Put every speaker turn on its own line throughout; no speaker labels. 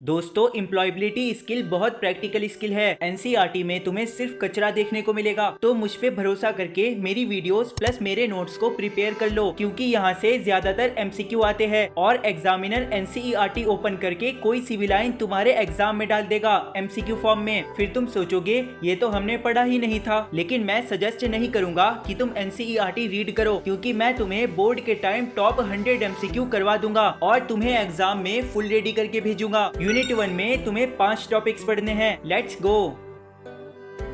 दोस्तों, employability skill बहुत practical skill है। एनसीईआरटी में तुम्हें सिर्फ कचरा देखने को मिलेगा, तो मुझ पे भरोसा करके मेरी वीडियोस प्लस मेरे नोट्स को प्रिपेयर कर लो, क्योंकि यहाँ से ज्यादातर एमसीक्यू आते हैं और एग्जामिनर एनसीईआरटी ओपन करके कोई सी भी लाइन तुम्हारे एग्जाम में डाल देगा एमसीक्यू फॉर्म में। फिर तुम सोचोगे ये तो हमने पढ़ा ही नहीं था। लेकिन मैं सजेस्ट नहीं करूंगा कि तुम एनसीईआरटी रीड करो, क्योंकि मैं तुम्हें बोर्ड के टाइम टॉप 100 एमसीक्यू करवा दूंगा और तुम्हें एग्जाम में फुल रेडी करके भेजूंगा। यूनिट 1 में तुम्हें 5 टॉपिक्स पढ़ने हैं। Let's go.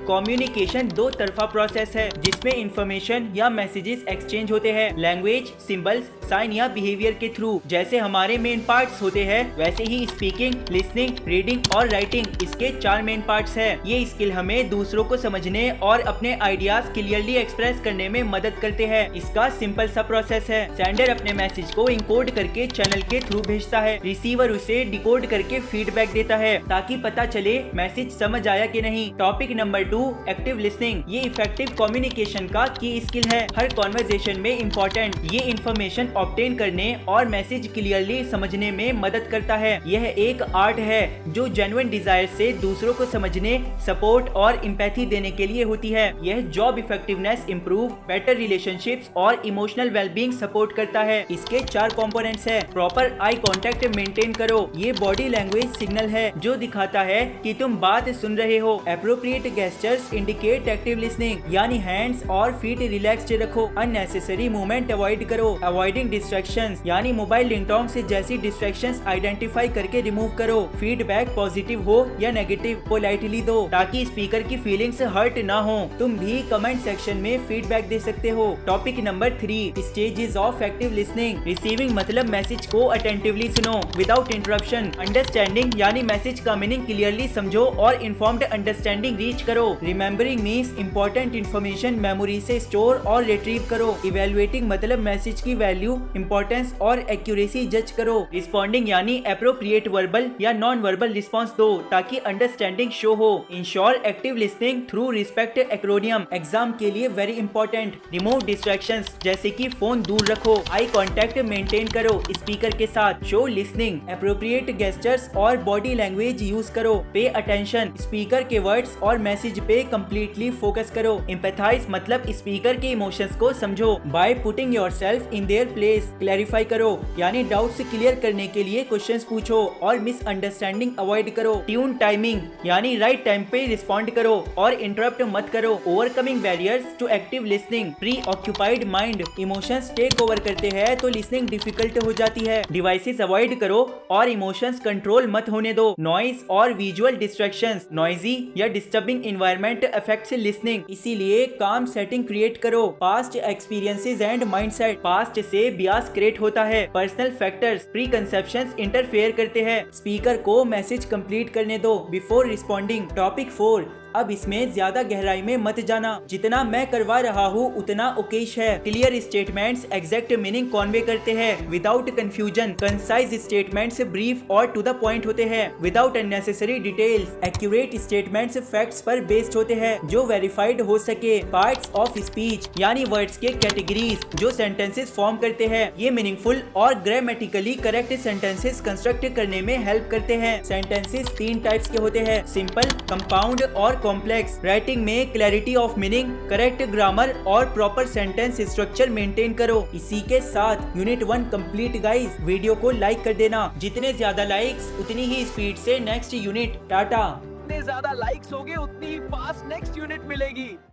कम्युनिकेशन दो तरफा प्रोसेस है, जिसमें इंफॉर्मेशन या मैसेजेस एक्सचेंज होते हैं लैंग्वेज, सिंबल्स, साइन या बिहेवियर के थ्रू। जैसे हमारे मेन पार्ट्स होते हैं, वैसे ही स्पीकिंग, लिसनिंग, रीडिंग और राइटिंग इसके 4 मेन पार्ट्स हैं। ये स्किल हमें दूसरों को समझने और अपने आइडियाज क्लियरली एक्सप्रेस करने में मदद करते हैं। इसका सिंपल सा प्रोसेस है। सेंडर अपने मैसेज को इनकोड करके चैनल के थ्रू भेजता है, रिसीवर उसे डिकोड करके फीडबैक देता है ताकि पता चले मैसेज समझ आया कि नहीं। Topic number 2, active listening. ये इफेक्टिव कम्युनिकेशन का की स्किल है, हर कॉन्वर्सेशन में इम्पोर्टेंट। ये इन्फॉर्मेशन ऑब्टेन करने और मैसेज क्लियरली समझने में मदद करता है। यह एक आर्ट है जो जेन्युइन डिजायर से दूसरों को समझने, सपोर्ट और एम्पैथी देने के लिए होती है। यह job effectiveness improve, better relationships और इमोशनल वेलबींग सपोर्ट करता है। इसके 4 कंपोनेंट्स है। प्रॉपर आई कांटेक्ट मेंटेन करो। ये बॉडी लैंग्वेज सिग्नल है जो दिखाता है कि तुम बात सुन रहे हो। Appropriate gestures indicate active listening, यानी हैंड्स और फीट रिलैक्स्ड रखो। अननेसेसरी मूवमेंट अवॉइड करो। अवॉइडिंग डिस्ट्रैक्शंस, यानी मोबाइल रिंगटोन से जैसी डिस्ट्रैक्शंस आइडेंटिफाई करके रिमूव करो। फीडबैक पॉजिटिव हो या नेगेटिव पोलाइटली दो, ताकि स्पीकर की फीलिंग्स हर्ट ना हो। तुम भी कमेंट सेक्शन में फीडबैक दे सकते हो। Topic number 3, stages of active listening. Receiving मतलब मैसेज को अटेंटिवली सुनो विदाउट इंटरप्शन। अंडरस्टैंडिंग, यानी मैसेज का मीनिंग क्लियरली समझो और इन्फॉर्म्ड अंडरस्टैंडिंग रीच करो। Remembering means important information memory से स्टोर और रिट्रीव करो। इवेलुएटिंग मतलब मैसेज की वैल्यू, इंपॉर्टेंस और एक्यूरेसी जज करो। रिस्पॉन्डिंग यानी एप्रोप्रिएट वर्बल या नॉन वर्बल रिस्पॉन्स दो ताकि अंडरस्टैंडिंग शो हो। Ensure active listening through respect acromion. Exam के लिए वेरी इंपॉर्टेंट। रिमूव डिस्ट्रैक्शंस, जैसे कि फोन दूर रखो। आई कांटेक्ट मेंटेन करो स्पीकर के साथ। शो लिसनिंग, एप्रोप्रिएट गेस्चर्स और बॉडी लैंग्वेज यूज करो। पे अटेंशन, स्पीकर के वर्ड्स और मैसेज पे कंप्लीटली फोकस करो। एम्पैथाइज मतलब स्पीकर के इमोशंस को समझो। By putting yourself in their place, clarify करो, यानी डाउट्स क्लियर करने के लिए क्वेश्चंस पूछो और मिसअंडरस्टैंडिंग अवॉइड करो। ट्यून टाइमिंग, यानी राइट टाइम पे रिस्पॉन्ड करो और इंटरप्ट मत करो। Overcoming barriers to active listening. Preoccupied mind, emotions take over करते हैं तो लिसनिंग डिफिकल्ट हो जाती है। डिवाइसेस अवॉइड करो और इमोशंस कंट्रोल मत होने दो। नॉइज और विजुअल डिस्ट्रैक्शंस, नॉइजी या डिस्टर्बिंग एनवायरनमेंट अफेक्ट्स लिसनिंग, इसीलिए काम सेटिंग क्रिएट करो। Past experiences and mindset, past से बियास क्रिएट होता है। Personal factors, pre conceptions interfere करते हैं। स्पीकर को मैसेज कंप्लीट करने दो बिफोर रिस्पॉन्डिंग। टॉपिक 4, अब इसमें ज्यादा गहराई में मत जाना, जितना मैं करवा रहा हूँ उतना ओकेश है। Clear statements exact meaning Conway करते हैं without confusion. Concise statements brief और टू द पॉइंट होते हैं without unnecessary details. Accurate statements facts पर बेस्ड होते हैं जो वेरीफाइड हो सके। पार्ट्स ऑफ स्पीच, यानी वर्ड्स के कैटेगरीज जो सेंटेंसेस फॉर्म करते हैं। ये मीनिंगफुल और ग्रामेटिकली करेक्ट सेंटेंसेस कंस्ट्रक्ट करने में हेल्प करते हैं। सेंटेंसेस 3 टाइप्स के होते हैं, सिंपल, कंपाउंड और कॉम्प्लेक्स। राइटिंग में clarity of meaning, correct grammar और प्रॉपर सेंटेंस स्ट्रक्चर मेंटेन करो। इसी के साथ यूनिट 1 कंप्लीट गाइस। वीडियो को लाइक कर देना, जितने ज्यादा लाइक्स उतनी ही स्पीड से नेक्स्ट यूनिट। टाटा।
जितने ज्यादा लाइक्स होंगे उतनी ही फास्ट नेक्स्ट यूनिट मिलेगी।